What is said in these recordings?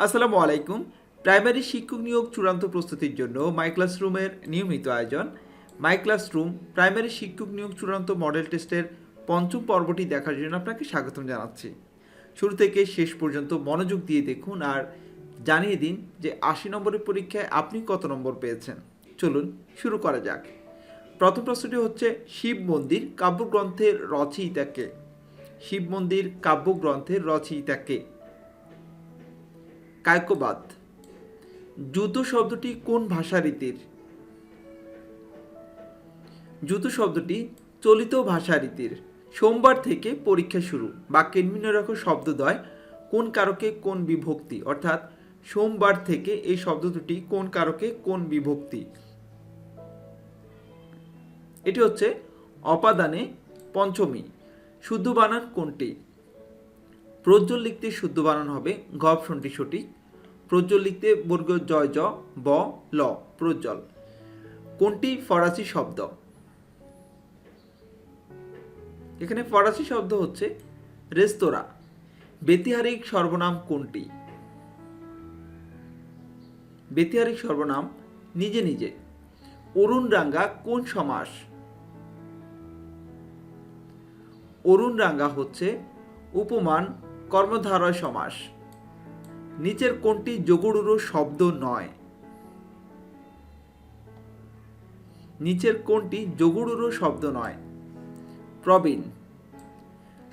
আসসালামু আলাইকুম। প্রাইমারি শিক্ষক নিয়োগ চূড়ান্ত প্রস্তুতির জন্য মাই ক্লাসরুমের নিয়মিত আয়োজন মাই ক্লাসরুম প্রাইমারি শিক্ষক নিয়োগ চূড়ান্ত মডেল টেস্টের পঞ্চম পর্বটি দেখার জন্য আপনাকে স্বাগতম জানাচ্ছি। শুরু থেকে শেষ পর্যন্ত মনোযোগ দিয়ে দেখুন আর জানিয়ে দিন যে ৮০ নম্বরের পরীক্ষায় আপনি কত নম্বর পেয়েছেন। চলুন শুরু করা যাক। প্রথম প্রশ্নটি হচ্ছে শিব মন্দির কাব্যগ্রন্থের রচয়িতা কে? শিব মন্দির কাব্যগ্রন্থের রচয়িতা কে? কায়কোবাদ। যুদ্ধ শব্দটি কোন ভাষা রীতির? যুদ্ধ শব্দটি চলিত ভাষা রীতির। সোমবার থেকে পরীক্ষা শুরু। বাক্যের নিম্নরেখ শব্দদ্বয় কোন কারকে কোন বিভক্তি, অর্থাৎ সোমবার থেকে এই শব্দ দুটি কোন কারকে কোন বিভক্তি? এটি হচ্ছে অপাদানে পঞ্চমী। শুদ্ধ বানান কোনটি? প্রজ্জ্বল লিখতে শুদ্ধ বানান হবে গ অপশনটি সঠিক। প্রজ্জ্বল লিখতে বর্গ জয় জ ব ল প্রজ্জ্বল। কোনটি ফরাসি শব্দ? এখানে ফরাসি শব্দ হচ্ছে রেস্তোরাঁ। ব্যতিহারিক সর্বনাম কোনটি? ব্যতিহারিক সর্বনাম নিজে নিজে। অরুণ রাঙ্গা কোন সমাস? অরুণ রাঙ্গা হচ্ছে উপমান কর্মধারয় সমাস। নিচের কোনটি যোগড়ুরো শব্দ নয়? নিচের কোনটি যোগড়ুরো শব্দ নয়? প্রবীণ।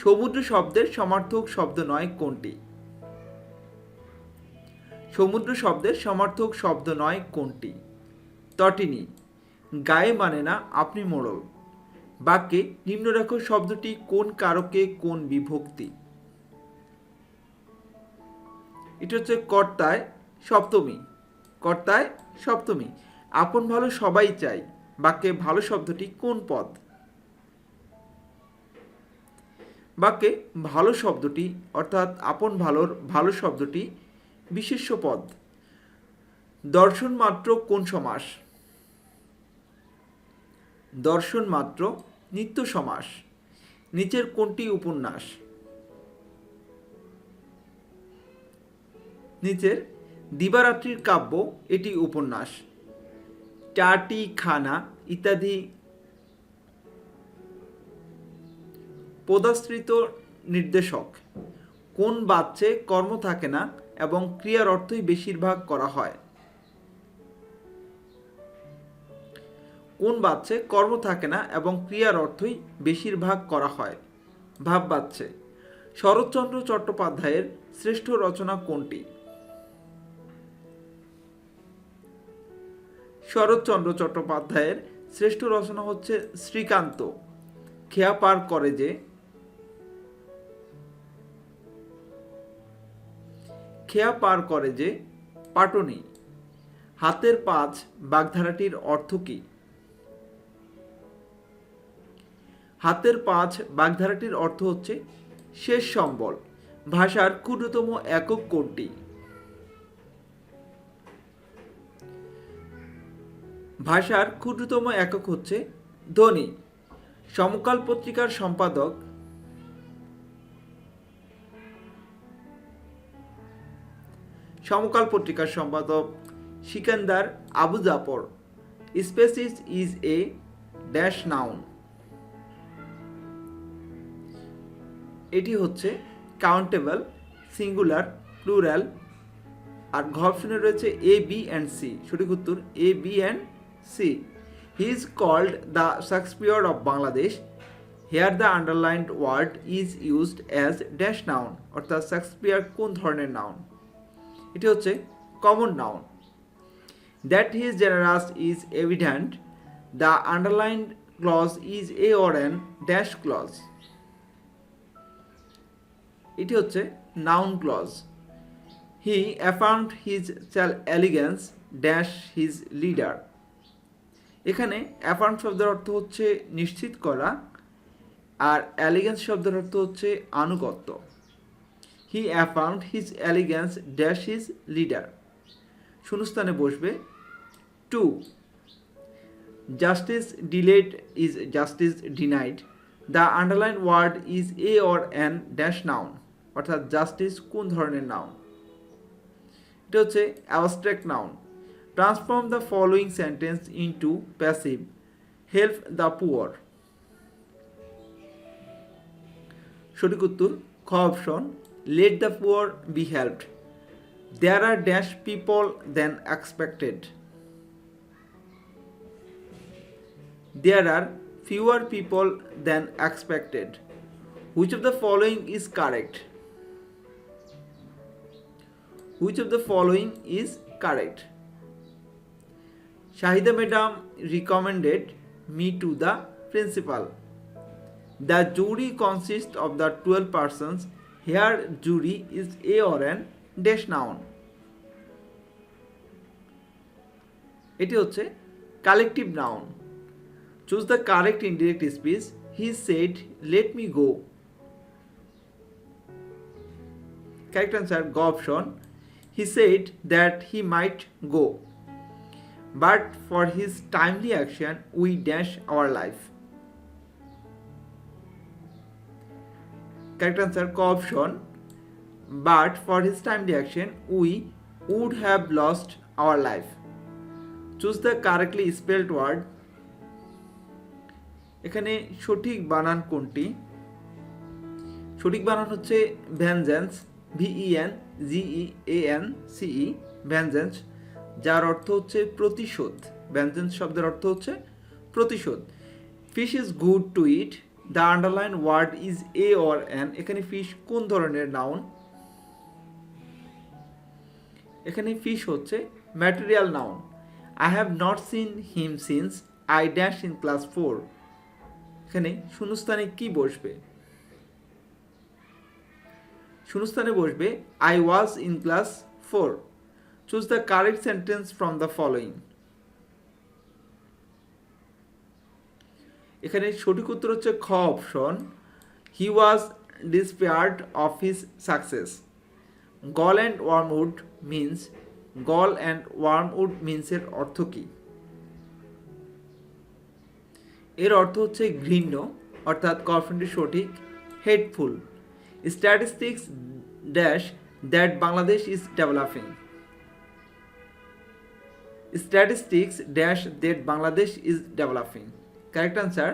সমুদ্র শব্দের সমার্থক শব্দ নয় কোনটি? সমুদ্র শব্দের সমার্থক শব্দ নয় কোনটি? তটিনী। গায়ে মানে না আপনি মোড়ল। বাক্যে নিম্নরেখ শব্দটি কোন কারকে কোন বিভক্তি? এটা হচ্ছে কর্তায় সপ্তমী। কর্তায় সপ্তমী। আপন ভালো সবাই চাই। বাক্যে ভালো শব্দটি কোন পদ? বাক্যে ভালো শব্দটি অর্থাৎ আপন ভালোর ভালো শব্দটি বিশেষ্য পদ। দর্শন মাত্র কোন সমাস? দর্শন মাত্র নিত্য সমাস। নিচের কোনটি উপন্যাস? নিচের দিবারাত্রির কাব্য এটি উপন্যাস। চাটি খানা ইত্যাদি পদাশ্রিত নির্দেশক। কোন বাচ্চে কর্ম থাকে না এবং ক্রিয়ার অর্থই বেশিরভাগ করা হয়? কোন বাচ্চে কর্ম থাকে না এবং ক্রিয়ার অর্থই বেশিরভাগ করা হয়? ভাব বাচ্চে। শরৎচন্দ্র চট্টোপাধ্যায়ের শ্রেষ্ঠ রচনা কোনটি? শরৎচন্দ্র চট্টোপাধ্যায়ের শ্রেষ্ঠ রচনা হচ্ছে শ্রীকান্ত। খেয়া পার করে যে। খেয়া পার করে যে পাটনি। হাতের পাঁচ বাগধারাটির অর্থ কী? হাতের পাঁচ বাগধারাটির অর্থ হচ্ছে শেষ সম্বল। ভাষার ক্ষুদ্রতম একক কোনটি? ভাষার ক্ষুদ্রতম একক হচ্ছে ধ্বনি। সমকাল পত্রিকার সম্পাদক সমকাল পত্রিকার সম্পাদক Sikandar Abu Jafar. Species is a dash noun. এটি হচ্ছে কাউন্টেবল, সিঙ্গুলার, প্লুরাল। আর ঘ অপশনে রয়েছে এ বি অ্যান্ড সি। সঠিক উত্তর A B and C. He is called the Shakespeare of Bangladesh. Here the underlined word is used as dash noun, অর্থাৎ শেক্সপিয়ার কোন ধরনের নাউন? এটি হচ্ছে common noun. That he is generous is evident. The underlined clause is a or an dash clause. এটি হচ্ছে noun clause. He affirmed his allegiance dash his leader. এখানে affirm শব্দের অর্থ হচ্ছে নিশ্চিত করা, আর এলিগেন্স শব্দের অর্থ হচ্ছে আনুগত্য। He affirmed his allegiance dash his leader. শূন্যস্থানে বসবে to. Justice delayed is justice denied. The underline word is a or an dash noun, অর্থাৎ জাস্টিস কোন ধরনের নাউন? এটা হচ্ছে abstract noun. Transform the following sentence into passive, help the poor. সঠিক উত্তর খ option, let the poor be helped. There are dash people than expected. There are fewer people than expected. Which of the following is correct? Which of the following is correct? Shahida madam recommended me to the principal. The jury consists of the 12 persons. Here jury is a or an dash noun. এটি হচ্ছে collective noun. Choose the correct indirect speech. He said, "Let me go." Correct answer, go option. He said that he might go, but for his timely action, we dash our life. Correct answer, co option. But for his timely action, we would have lost our life. Choose the correctly spelled word. এখানে সঠিক বানান কোনটি? সঠিক বানান হচ্ছে vengeance, VENGEANCE, vengeance, যার অর্থ হচ্ছে প্রতিশোধ। ভেনজেন্স শব্দের অর্থ হচ্ছে প্রতিশোধ। Fish is good to eat. The underline word is a or an. এখানে ফিশ কোন ধরনের নাউন? এখানে ফিশ হচ্ছে material noun. I have not seen him since I dash in class 4। এখানে শূন্যস্থানে কি বসবে? শূন্যস্থানে বসবে I was in class 4। Choose the correct sentence from the following. এখানে সঠিক উত্তর হচ্ছে খ option, he was despaired of his success. Gall and wormwood means, gall and wormwood মিন্সের অর্থ কি? এর অর্থ হচ্ছে ঘৃণ্য, অর্থাৎ ক অপশনটি সঠিক। Hateful. Statistics dash that Bangladesh is developing. Statistics dash that Bangladesh is developing. Correct answer,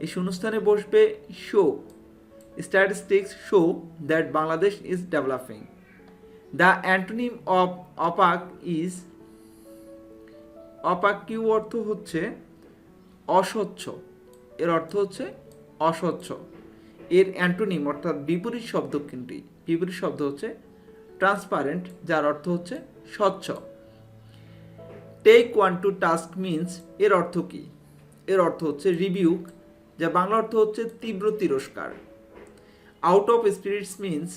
এই শূন্যস্থানে বসবে show. Statistics show that Bangladesh is developing. The antonym of opaque is, opaque কি অর্থ হচ্ছে অস্বচ্ছ। এর অর্থ হচ্ছে অস্বচ্ছ। এর অ্যান্টোনিম অর্থাৎ বিপরীত শব্দ কিন্তু, বিপরীত শব্দ হচ্ছে ট্রান্সপারেন্ট, যার অর্থ হচ্ছে স্বচ্ছ। Take one to task means, এর অর্থ কি? এর অর্থ হচ্ছে রিবিউক, যা বাংলা অর্থ হচ্ছে তীব্র তিরস্কার। Out of spirits means,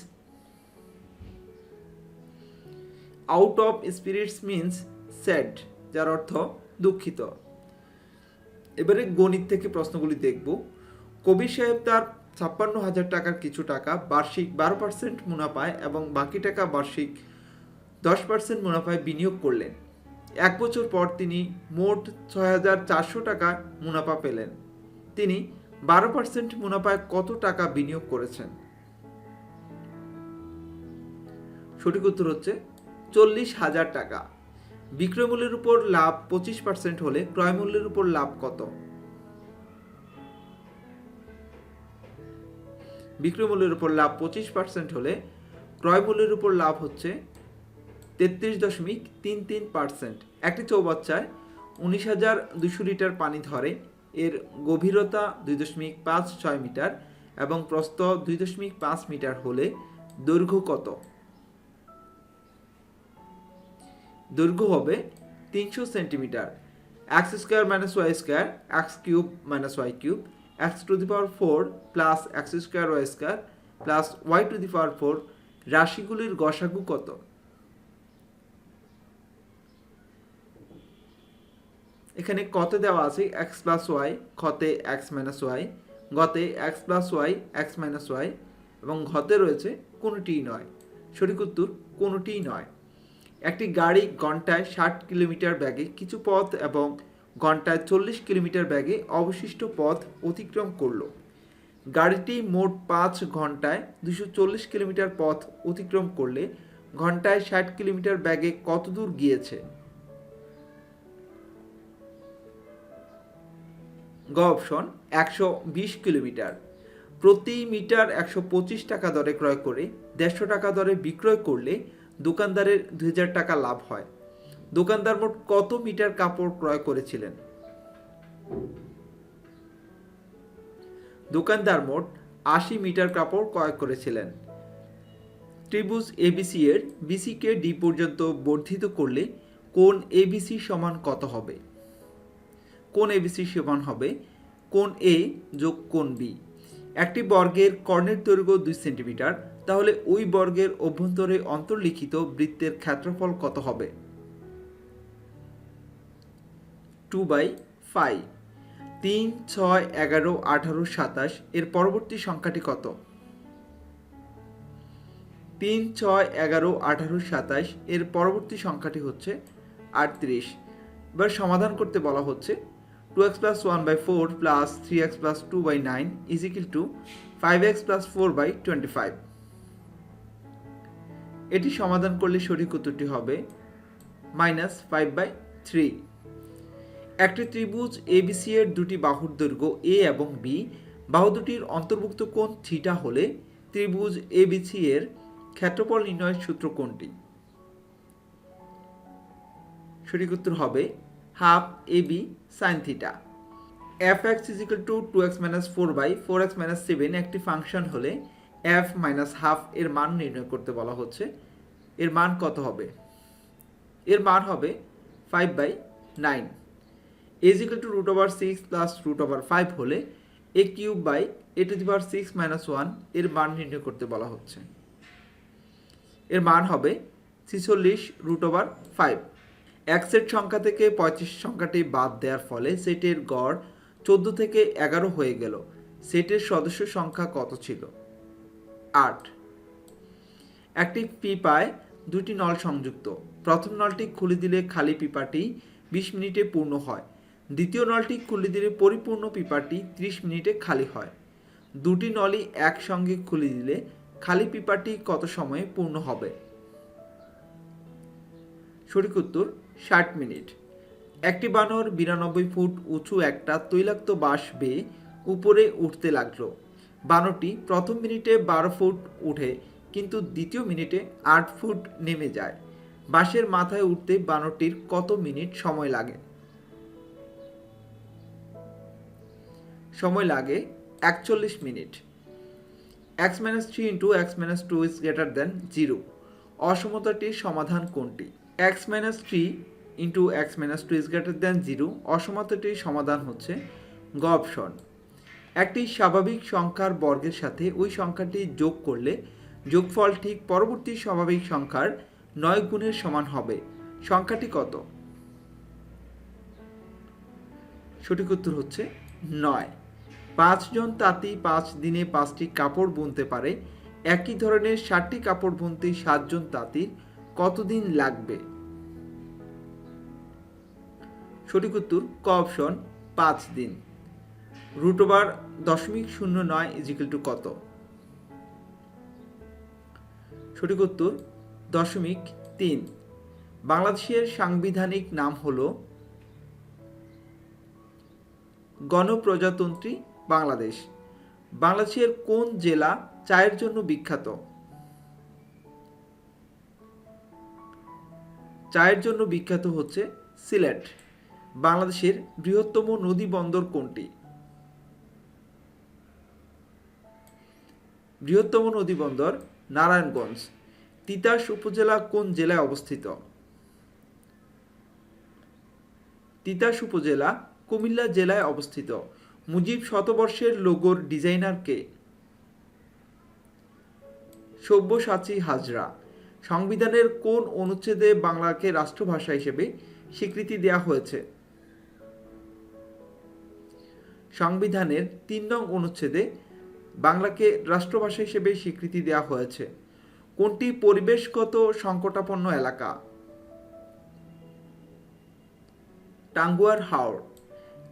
out of spirits means sad, যার অর্থ দুঃখিত। এবারে গণিত থেকে প্রশ্নগুলি দেখব। কবির সাহেব তার 56,000 টাকার কিছু টাকা বার্ষিক 12% মুনাফায় এবং বাকি টাকা বার্ষিক 10% মুনাফায় বিনিয়োগ করলেন। এক বছর পর তিনি মোট 6,400 টাকা মুনাফা পেলেন। তিনি 12% মুনাফায় কত টাকা বিনিয়োগ করেছেন? সঠিক উত্তর হচ্ছে 40,000 টাকা। বিক্রয় মূল্যের উপর লাভ 25% হলে ক্রয় মূল্যের উপর লাভ কত? বিক্রয় মূল্যের উপর লাভ 25% হলে ক্রয় মূল্যের উপর লাভ হচ্ছে 33.33%। একটি চৌবাচ্চায় 19,200 লিটার পানি ধরে। এর গভীরতা 2.56 মিটার এবং প্রস্থ 2.5 মিটার হলে দৈর্ঘ্য কত? দৈর্ঘ্য হবে 300 centimetre. x square minus y square, x cube minus y cube, x to the power 4 plus x square y square plus y to the power 4 রাশিগুলির গসাগু কত? এখানে কত দেওয়া আছে? এক্স প্লাস ওয়াই, খতে এক্স মাইনাস ওয়াই, গতে x plus y, x minus y এবং ঘতে রয়েছে কোনোটিই নয়। সঠিক উত্তর কোনোটিই নয়। একটি গাড়ি ঘন্টায় 60 কিলোমিটার বেগে কিছু পথ এবং ঘন্টায় 40 কিলোমিটার বেগে অবশিষ্ট পথ অতিক্রম করলো। গাড়িটি মোট 5 ঘন্টায় 240 কিলোমিটার পথ অতিক্রম করলে ঘন্টায় 60 কিলোমিটার বেগে কত দূর গিয়েছে? গ অপশন 120 কিলোমিটার। প্রতি মিটার 125 টাকা দরে ক্রয় করে 150 টাকা দরে বিক্রয় করলে দোকানদারের 2000 টাকা লাভ হয়। দোকানদার মোট কত মিটার কাপড় ক্রয় করেছিলেন? দোকানদার মোট 80 মিটার কাপড় ক্রয় করেছিলেন। ত্রিভুজ এবিসি এর বিসি কে ডি পর্যন্ত বর্ধিত করলে কোণ এবিসি সমান কত হবে? কোণ এবিসি সমান হবে কোণ এ যোগ কোণ বি। একটি বর্গের কর্ণের দৈর্ঘ্য 2 সেন্টিমিটার, তাহলে ওই বর্গের অভ্যন্তরে অন্তর্লিখিত বৃত্তের ক্ষেত্রফল কত হবে? 2/5। 3, 6, 11, 18, 27 এর পরবর্তী সংখ্যাটি কত? 3, 6, 11, 18, 27 এর পরবর্তী সংখ্যাটি হচ্ছে 38। এবার সমাধান করতে বলা হচ্ছে 2x plus 1/4 plus 3x plus 2/9 is equal to 5x plus 4/25। এটি সমাধান করলে সঠিক উত্তরটি হবে -5/3। একটি ত্রিভুজ এবিসি এর দুটি বাহুর দৈর্ঘ্য এ এবং বি, বাহু দুটির অন্তর্ভুক্ত কোণ থিটা হলে ত্রিভুজ এবিসি এর ক্ষেত্রফল নির্ণয়ের সূত্র কোনটি? সঠিক উত্তর হবে half AB sine theta. fx is equal to 2x minus 4/4x minus 7 একটি ফাংশন হলে f minus হাফ এর মান নির্ণয় করতে বলা হচ্ছে। এর মান কত হবে? এর মান হবে 5/9। a is equal to √6 plus √5 হলে a³/a⁶ - 1 এর মান নির্ণয় করতে বলা হচ্ছে। এর মান হবে 46√5। এক সেট সংখ্যা থেকে 35 সংখ্যাটি বাদ দেওয়ার ফলে সেটের গড় 14 থেকে 11 হয়ে গেল। সেটের সদস্য সংখ্যা কত ছিল? 8। একটি পিপায় দুটি নল সংযুক্ত। প্রথম নলটি খুলে দিলে খালি পিপাটি 20 মিনিটে পূর্ণ হয়। দ্বিতীয় নলটি খুলে দিলে পরিপূর্ণ পিপাটি 30 মিনিটে খালি হয়। দুটি নলই একসঙ্গে খুলে দিলে খালি পিপাটি কত সময়ে পূর্ণ হবে? সঠিক উত্তর 60 মিনিট। একটি বানর 92 ফুট উঁচু একটা তৈলাক্ত বাঁশ বেয়ে উপরে উঠতে লাগলো। বানরটি প্রথম মিনিটে 12 ফুট উঠে কিন্তু দ্বিতীয় মিনিটে 8 ফুট নেমে যায়। বাঁশের মাথায় উঠতে বানরটির কত মিনিট সময় লাগে? সময় লাগে 41 minute. x - 3 × x - 2 is greater than 0। অসমতাটির সমাধান কোনটি? x - 3 × x - 2 is greater than 0 অসমতাটির সমাধান হচ্ছে গ অপশন। একটি স্বাভাবিক সংখ্যার বর্গের সাথে ওই সংখ্যাটি যোগ করলে যোগফল ঠিক পরবর্তী স্বাভাবিক সংখ্যার 9 গুণের সমান হবে। সংখ্যাটি কত? সঠিক উত্তর হচ্ছে 9। 5 জন তাঁতি 5 দিনে 5টি কাপড় বুনতে পারে। একই ধরনের 60টি কাপড় বুনতে 7 জন তাঁতির কতদিন লাগবে? সঠিক উত্তর ক অপশন 5 দিন। √0.09 = কত? সঠিক উত্তর 0.3। বাংলাদেশের সাংবিধানিক নাম হলো গণপ্রজাতন্ত্রী বাংলাদেশ। বাংলাদেশের কোন জেলা চায়ের জন্য বিখ্যাত? চায়ের জন্য বিখ্যাত হচ্ছে সিলেট। বাংলাদেশের বৃহত্তম নদী বন্দর কোনটি? বৃহত্তম নদী বন্দর নারায়ণগঞ্জ। তিতাস উপজেলা কোন জেলায় অবস্থিত? তিতাস উপজেলা কুমিল্লা জেলায় অবস্থিত। মুজিব শতবর্ষের লোগোর ডিজাইনার কে? সব্যসাচী হাজরা। সংবিধানের কোন অনুচ্ছেদে বাংলাকে রাষ্ট্রভাষা হিসেবে স্বীকৃতি দেওয়া হয়েছে? সংবিধানের 3 নং অনুচ্ছেদে বাংলাকে রাষ্ট্রভাষা হিসেবে স্বীকৃতি দেওয়া হয়েছে। কোনটি পরিবেশগত সংকটাপন্ন এলাকা? টাঙ্গুয়ার হাওর।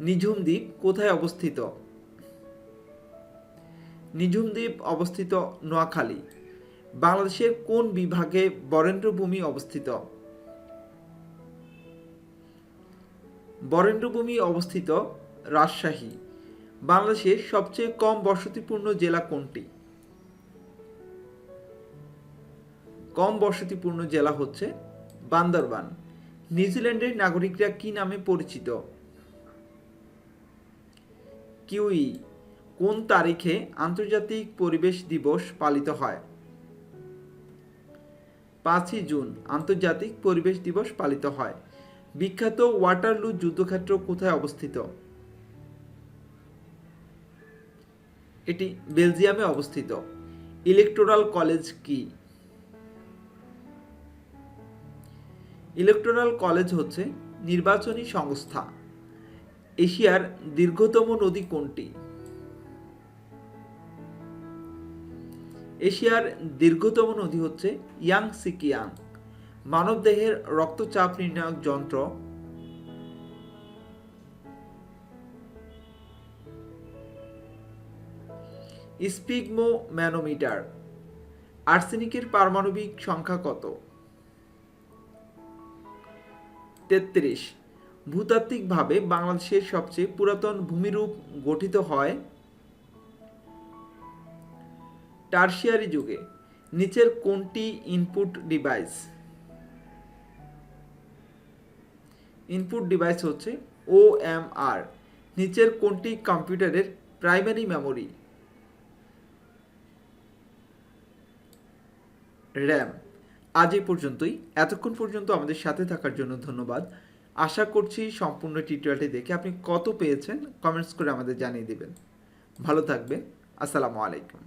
নিঝুম দ্বীপ কোথায় অবস্থিত? নিঝুম দ্বীপ অবস্থিত নোয়াখালী। বাংলাদেশের কোন বিভাগে বরেন্দ্রভূমি অবস্থিত? বরেন্দ্রভূমি অবস্থিত রাজশাহী। বাংলাদেশের সবচেয়ে কম বসতিপূর্ণ জেলা কোনটি? কম বসতিপূর্ণ জেলা হচ্ছে বান্দরবান। নিউজিল্যান্ডের নাগরিকরা কি নামে পরিচিত? কিউই। কোন তারিখে আন্তর্জাতিক পরিবেশ দিবস পালিত হয়? 5ই জুন আন্তর্জাতিক পরিবেশ দিবস পালিত হয়। বিখ্যাত ওয়াটারলু যুদ্ধক্ষেত্র কোথায় অবস্থিত? এটি বেলজিয়ামে অবস্থিত। ইলেকটোরাল কলেজ কি? ইলেকটোরাল কলেজ হচ্ছে নির্বাচনী সংস্থা। এশিয়ার দীর্ঘতম নদী কোনটি? এশিয়ার দীর্ঘতম নদী হচ্ছে ইয়াংসিকিয়াং। মানবদেহের রক্তচাপ নির্ণায়ক যন্ত্র? স্পিগমোম্যানোমিটার। আর্সেনিকের পারমাণবিক সংখ্যা কত? 33। ভূতাত্ত্বিকভাবে বাংলাদেশের সবচেয়ে পুরাতন ভূমিরূপ গঠিত হয় টারশিয়ারি যুগে। নিচের কোনটি ইনপুট ডিভাইস? ইনপুট ডিভাইস হচ্ছে ওএমআর। নিচের কোনটি কম্পিউটারের প্রাইমারি মেমোরি? র্যাম। আজ এই পর্যন্তই। এতক্ষণ পর্যন্ত আমাদের সাথে থাকার জন্য ধন্যবাদ। আশা করছি সম্পূর্ণ টিউটোরিয়ালটি দেখে আপনি কত পেয়েছেন কমেন্টস করে আমাদের জানিয়ে দিবেন। ভালো থাকবেন। আসসালামু আলাইকুম।